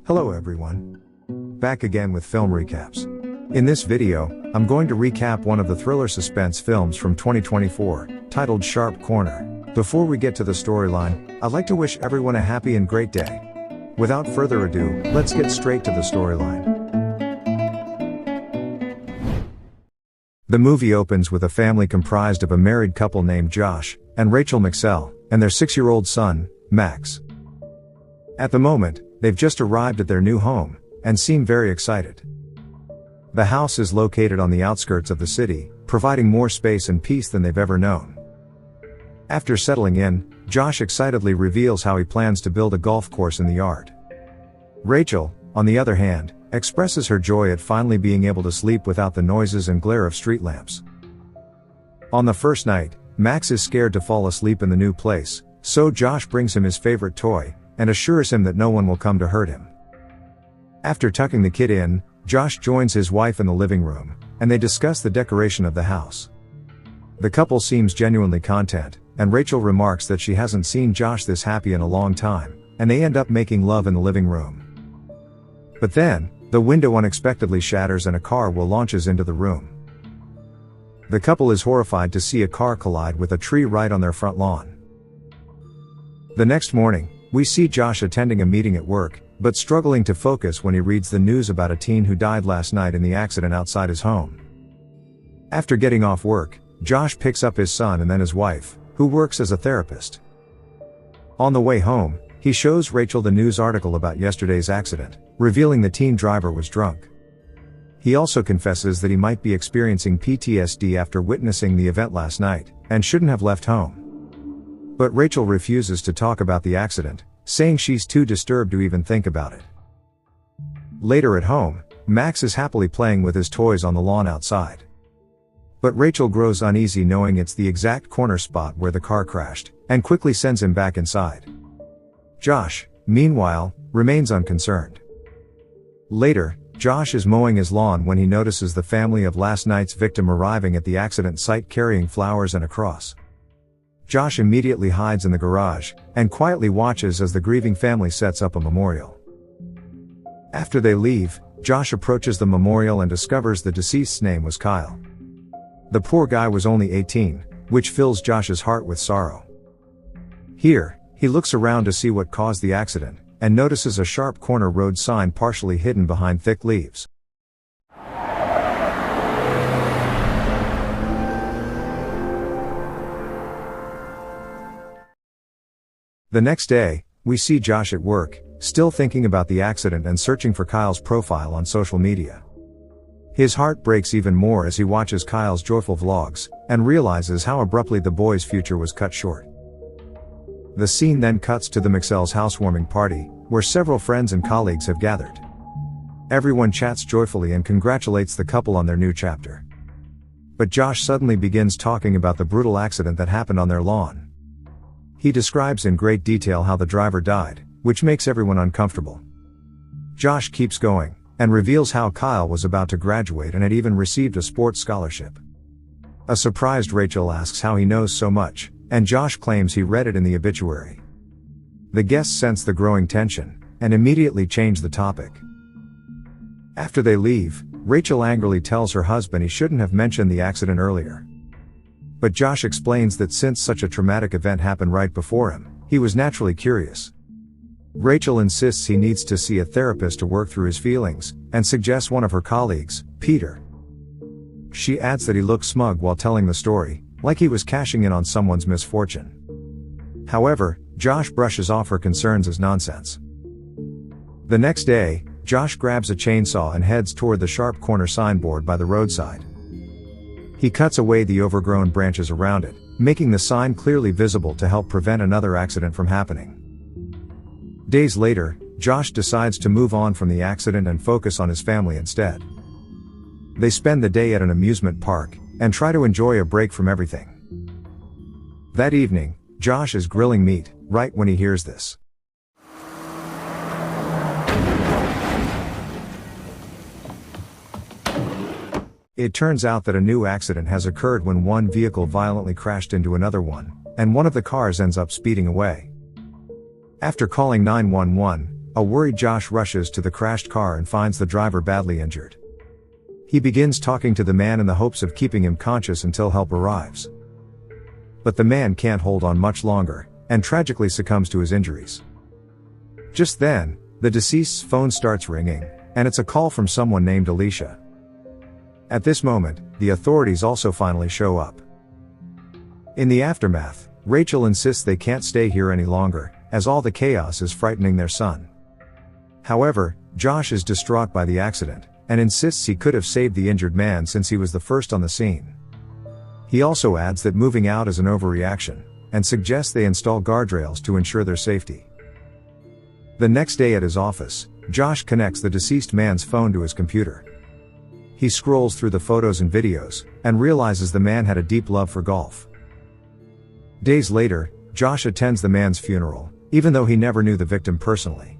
Hello everyone. Back again with film recaps. In this video, I'm going to recap one of the thriller suspense films from 2024, titled Sharp Corner. Before we get to the storyline, I'd like to wish everyone a happy and great day. Without further ado, let's get straight to the storyline. The movie opens with a family comprised of a married couple named Josh and Rachel McSell, and their 6-year-old son, Max. At the moment, they've just arrived at their new home, and seem very excited. The house is located on the outskirts of the city, providing more space and peace than they've ever known. After settling in, Josh excitedly reveals how he plans to build a golf course in the yard. Rachel, on the other hand, expresses her joy at finally being able to sleep without the noises and glare of street lamps. On the first night, Max is scared to fall asleep in the new place, so Josh brings him his favorite toy, and assures him that no one will come to hurt him. After tucking the kid in, Josh joins his wife in the living room, and they discuss the decoration of the house. The couple seems genuinely content, and Rachel remarks that she hasn't seen Josh this happy in a long time, and they end up making love in the living room. But then, the window unexpectedly shatters and a car launches into the room. The couple is horrified to see a car collide with a tree right on their front lawn. The next morning, we see Josh attending a meeting at work, but struggling to focus when he reads the news about a teen who died last night in the accident outside his home. After getting off work, Josh picks up his son and then his wife, who works as a therapist. On the way home, he shows Rachel the news article about yesterday's accident, revealing the teen driver was drunk. He also confesses that he might be experiencing PTSD after witnessing the event last night, and shouldn't have left home. But Rachel refuses to talk about the accident, saying she's too disturbed to even think about it. Later at home, Max is happily playing with his toys on the lawn outside. But Rachel grows uneasy knowing it's the exact corner spot where the car crashed, and quickly sends him back inside. Josh, meanwhile, remains unconcerned. Later, Josh is mowing his lawn when he notices the family of last night's victim arriving at the accident site carrying flowers and a cross. Josh immediately hides in the garage, and quietly watches as the grieving family sets up a memorial. After they leave, Josh approaches the memorial and discovers the deceased's name was Kyle. The poor guy was only 18, which fills Josh's heart with sorrow. Here, he looks around to see what caused the accident, and notices a sharp corner road sign partially hidden behind thick leaves. The next day, we see Josh at work, still thinking about the accident and searching for Kyle's profile on social media. His heart breaks even more as he watches Kyle's joyful vlogs, and realizes how abruptly the boy's future was cut short. The scene then cuts to the McSell's housewarming party, where several friends and colleagues have gathered. Everyone chats joyfully and congratulates the couple on their new chapter. But Josh suddenly begins talking about the brutal accident that happened on their lawn. He describes in great detail how the driver died, which makes everyone uncomfortable. Josh keeps going, and reveals how Kyle was about to graduate and had even received a sports scholarship. A surprised Rachel asks how he knows so much, and Josh claims he read it in the obituary. The guests sense the growing tension, and immediately change the topic. After they leave, Rachel angrily tells her husband he shouldn't have mentioned the accident earlier. But Josh explains that since such a traumatic event happened right before him, he was naturally curious. Rachel insists he needs to see a therapist to work through his feelings, and suggests one of her colleagues, Peter. She adds that he looked smug while telling the story, like he was cashing in on someone's misfortune. However, Josh brushes off her concerns as nonsense. The next day, Josh grabs a chainsaw and heads toward the sharp corner signboard by the roadside. He cuts away the overgrown branches around it, making the sign clearly visible to help prevent another accident from happening. Days later, Josh decides to move on from the accident and focus on his family instead. They spend the day at an amusement park, and try to enjoy a break from everything. That evening, Josh is grilling meat, right when he hears this. It turns out that a new accident has occurred when one vehicle violently crashed into another one, and one of the cars ends up speeding away. After calling 911, A worried Josh rushes to the crashed car and finds the driver badly injured. He begins talking to the man in the hopes of keeping him conscious until help arrives. But the man can't hold on much longer, and tragically succumbs to his injuries. Just then, the deceased's phone starts ringing, and it's a call from someone named Alicia. At this moment, the authorities also finally show up. In the aftermath, Rachel insists they can't stay here any longer, as all the chaos is frightening their son. However, Josh is distraught by the accident, and insists he could have saved the injured man since he was the first on the scene. He also adds that moving out is an overreaction, and suggests they install guardrails to ensure their safety. The next day at his office, Josh connects the deceased man's phone to his computer. He scrolls through the photos and videos, and realizes the man had a deep love for golf. Days later, Josh attends the man's funeral, even though he never knew the victim personally.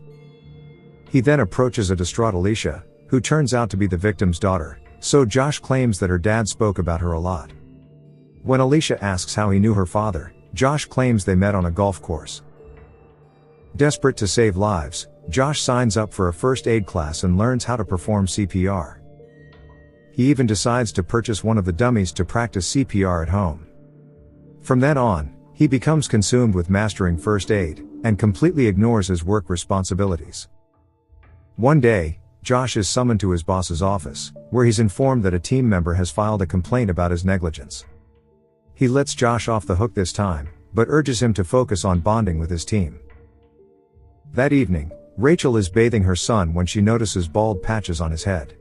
He then approaches a distraught Alicia, who turns out to be the victim's daughter, so Josh claims that her dad spoke about her a lot. When Alicia asks how he knew her father, Josh claims they met on a golf course. Desperate to save lives, Josh signs up for a first aid class and learns how to perform CPR. He even decides to purchase one of the dummies to practice CPR at home. From then on, he becomes consumed with mastering first aid, and completely ignores his work responsibilities. One day, Josh is summoned to his boss's office, where he's informed that a team member has filed a complaint about his negligence. He lets Josh off the hook this time, but urges him to focus on bonding with his team. That evening, Rachel is bathing her son when she notices bald patches on his head.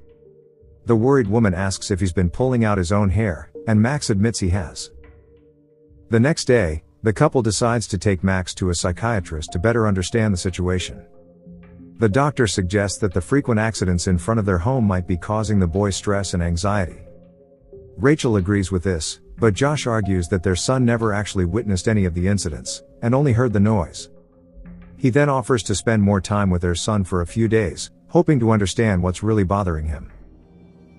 The worried woman asks if he's been pulling out his own hair, and Max admits he has. The next day, the couple decides to take Max to a psychiatrist to better understand the situation. The doctor suggests that the frequent accidents in front of their home might be causing the boy stress and anxiety. Rachel agrees with this, but Josh argues that their son never actually witnessed any of the incidents, and only heard the noise. He then offers to spend more time with their son for a few days, hoping to understand what's really bothering him.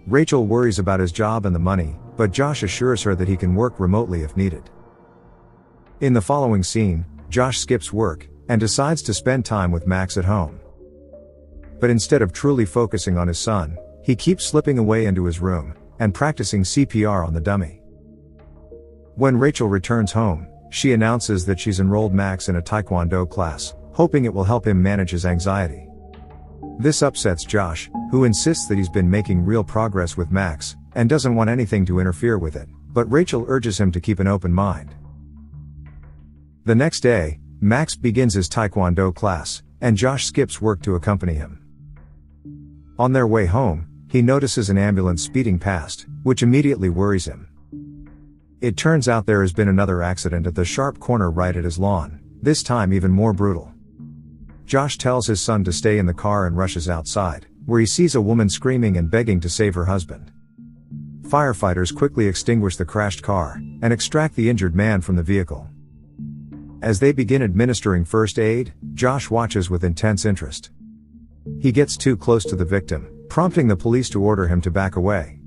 Rachel worries about his job and the money, but Josh assures her that he can work remotely if needed. In the following scene, Josh skips work, and decides to spend time with Max at home. But instead of truly focusing on his son, he keeps slipping away into his room, and practicing CPR on the dummy. When Rachel returns home, she announces that she's enrolled Max in a Taekwondo class, hoping it will help him manage his anxiety. This upsets Josh, who insists that he's been making real progress with Max, and doesn't want anything to interfere with it, but Rachel urges him to keep an open mind. The next day, Max begins his Taekwondo class, and Josh skips work to accompany him. On their way home, he notices an ambulance speeding past, which immediately worries him. It turns out there has been another accident at the sharp corner right at his lawn, this time even more brutal. Josh tells his son to stay in the car and rushes outside, where he sees a woman screaming and begging to save her husband. Firefighters quickly extinguish the crashed car, and extract the injured man from the vehicle. As they begin administering first aid, Josh watches with intense interest. He gets too close to the victim, prompting the police to order him to back away.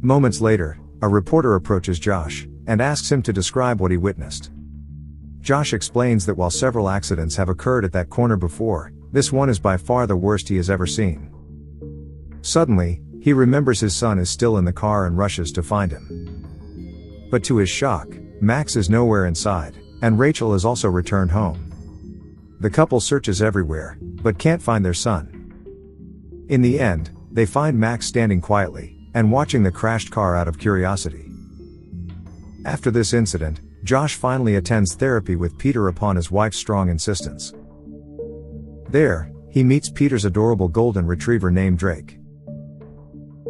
Moments later, a reporter approaches Josh, and asks him to describe what he witnessed. Josh explains that while several accidents have occurred at that corner before, this one is by far the worst he has ever seen. Suddenly, he remembers his son is still in the car and rushes to find him. But to his shock, Max is nowhere inside, and Rachel has also returned home. The couple searches everywhere, but can't find their son. In the end, they find Max standing quietly, and watching the crashed car out of curiosity. After this incident, Josh finally attends therapy with Peter upon his wife's strong insistence. There, he meets Peter's adorable golden retriever named Drake.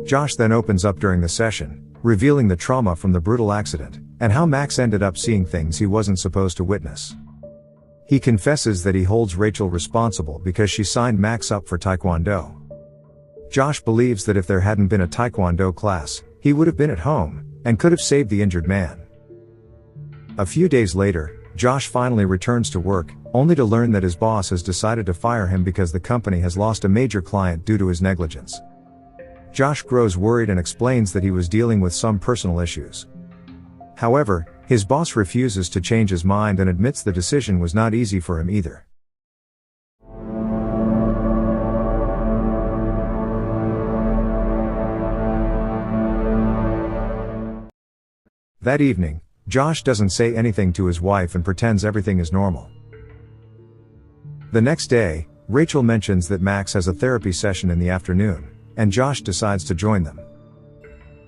Josh then opens up during the session, revealing the trauma from the brutal accident, and how Max ended up seeing things he wasn't supposed to witness. He confesses that he holds Rachel responsible because she signed Max up for Taekwondo. Josh believes that if there hadn't been a Taekwondo class, he would have been at home, and could have saved the injured man. A few days later, Josh finally returns to work, only to learn that his boss has decided to fire him because the company has lost a major client due to his negligence. Josh grows worried and explains that he was dealing with some personal issues. However, his boss refuses to change his mind and admits the decision was not easy for him either. That evening, Josh doesn't say anything to his wife and pretends everything is normal. The next day, Rachel mentions that Max has a therapy session in the afternoon, and Josh decides to join them.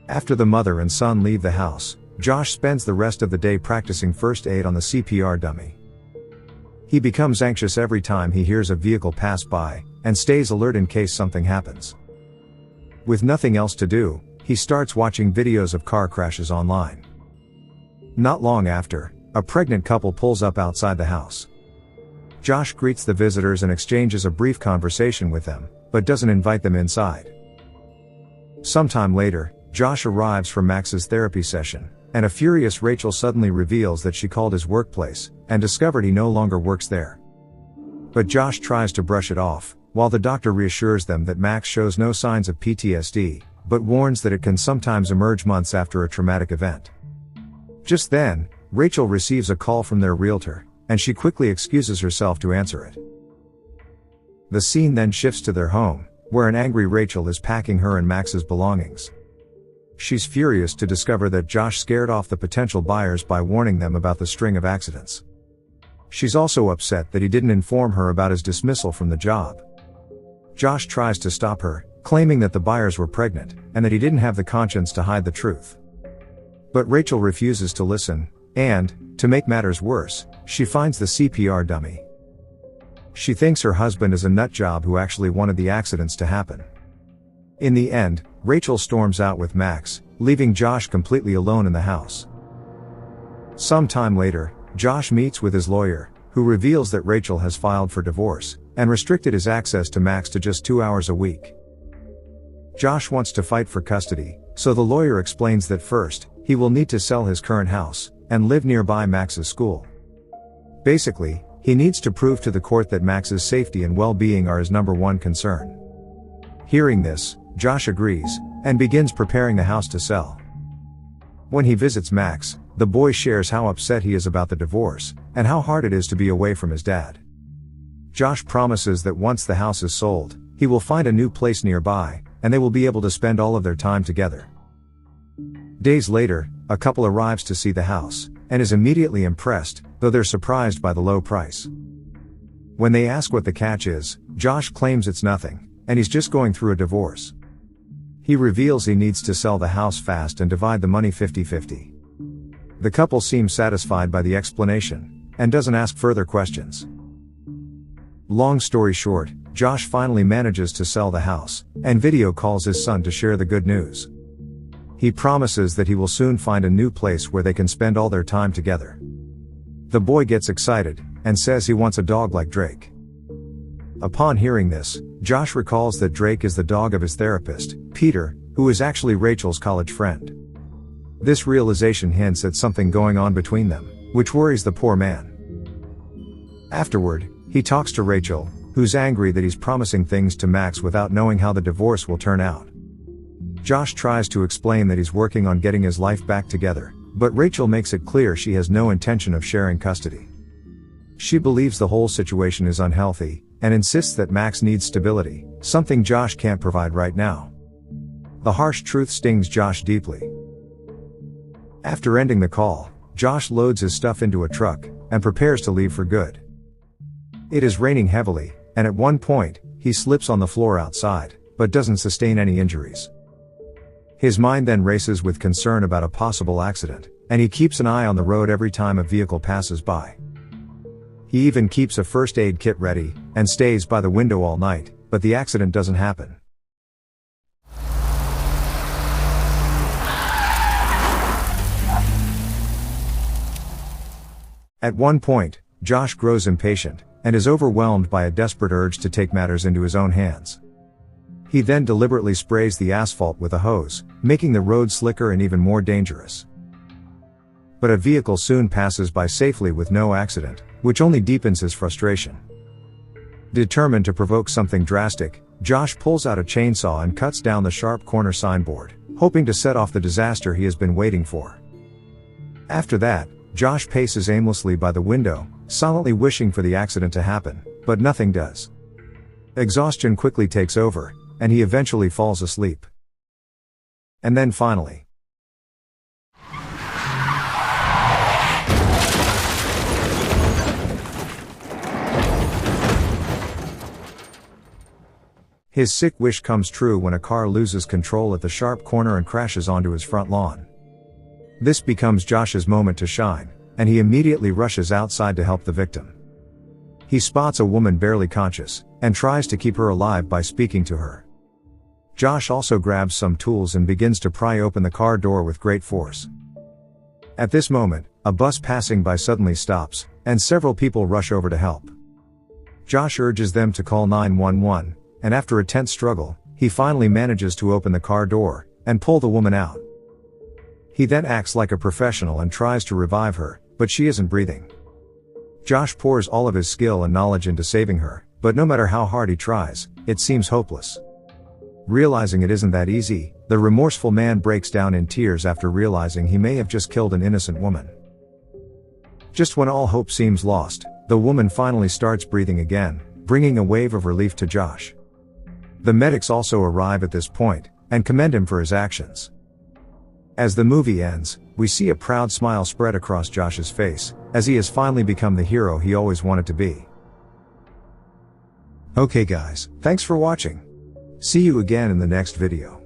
After the mother and son leave the house, Josh spends the rest of the day practicing first aid on the CPR dummy. He becomes anxious every time he hears a vehicle pass by, and stays alert in case something happens. With nothing else to do, he starts watching videos of car crashes online. Not long after, a pregnant couple pulls up outside the house. Josh greets the visitors and exchanges a brief conversation with them, but doesn't invite them inside. Sometime later, Josh arrives for Max's therapy session, and a furious Rachel suddenly reveals that she called his workplace, and discovered he no longer works there. But Josh tries to brush it off, while the doctor reassures them that Max shows no signs of PTSD, but warns that it can sometimes emerge months after a traumatic event. Just then, Rachel receives a call from their realtor, and she quickly excuses herself to answer it. The scene then shifts to their home, where an angry Rachel is packing her and Max's belongings. She's furious to discover that Josh scared off the potential buyers by warning them about the string of accidents. She's also upset that he didn't inform her about his dismissal from the job. Josh tries to stop her, claiming that the buyers were pregnant, and that he didn't have the conscience to hide the truth. But Rachel refuses to listen, and, to make matters worse, she finds the CPR dummy. She thinks her husband is a nutjob who actually wanted the accidents to happen. In the end, Rachel storms out with Max, leaving Josh completely alone in the house. Some time later, Josh meets with his lawyer, who reveals that Rachel has filed for divorce, and restricted his access to Max to just 2 hours a week. Josh wants to fight for custody, so the lawyer explains that first, he will need to sell his current house, and live nearby Max's school. Basically, he needs to prove to the court that Max's safety and well-being are his number one concern. Hearing this, Josh agrees, and begins preparing the house to sell. When he visits Max, the boy shares how upset he is about the divorce, and how hard it is to be away from his dad. Josh promises that once the house is sold, he will find a new place nearby, and they will be able to spend all of their time together. Days later, a couple arrives to see the house, and is immediately impressed, though they're surprised by the low price. When they ask what the catch is, Josh claims it's nothing, and he's just going through a divorce. He reveals he needs to sell the house fast and divide the money 50-50. The couple seems satisfied by the explanation, and doesn't ask further questions. Long story short, Josh finally manages to sell the house, and video calls his son to share the good news. He promises that he will soon find a new place where they can spend all their time together. The boy gets excited, and says he wants a dog like Drake. Upon hearing this, Josh recalls that Drake is the dog of his therapist, Peter, who is actually Rachel's college friend. This realization hints at something going on between them, which worries the poor man. Afterward, he talks to Rachel, who's angry that he's promising things to Max without knowing how the divorce will turn out. Josh tries to explain that he's working on getting his life back together, but Rachel makes it clear she has no intention of sharing custody. She believes the whole situation is unhealthy, and insists that Max needs stability, something Josh can't provide right now. The harsh truth stings Josh deeply. After ending the call, Josh loads his stuff into a truck, and prepares to leave for good. It is raining heavily, and at one point, he slips on the floor outside, but doesn't sustain any injuries. His mind then races with concern about a possible accident, and he keeps an eye on the road every time a vehicle passes by. He even keeps a first aid kit ready, and stays by the window all night, but the accident doesn't happen. At one point, Josh grows impatient, and is overwhelmed by a desperate urge to take matters into his own hands. He then deliberately sprays the asphalt with a hose, making the road slicker and even more dangerous. But a vehicle soon passes by safely with no accident, which only deepens his frustration. Determined to provoke something drastic, Josh pulls out a chainsaw and cuts down the sharp corner signboard, hoping to set off the disaster he has been waiting for. After that, Josh paces aimlessly by the window, silently wishing for the accident to happen, but nothing does. Exhaustion quickly takes over, and he eventually falls asleep. And then finally, His sick wish comes true when a car loses control at the sharp corner and crashes onto his front lawn. This becomes Josh's moment to shine, and he immediately rushes outside to help the victim. He spots a woman barely conscious, and tries to keep her alive by speaking to her. Josh also grabs some tools and begins to pry open the car door with great force. At this moment, a bus passing by suddenly stops, and several people rush over to help. Josh urges them to call 911, and after a tense struggle, he finally manages to open the car door, and pull the woman out. He then acts like a professional and tries to revive her, but she isn't breathing. Josh pours all of his skill and knowledge into saving her, but no matter how hard he tries, it seems hopeless. Realizing it isn't that easy, the remorseful man breaks down in tears after realizing he may have just killed an innocent woman. Just when all hope seems lost, the woman finally starts breathing again, bringing a wave of relief to Josh. The medics also arrive at this point, and commend him for his actions. As the movie ends, we see a proud smile spread across Josh's face, as he has finally become the hero he always wanted to be. Okay guys, thanks for watching. See you again in the next video.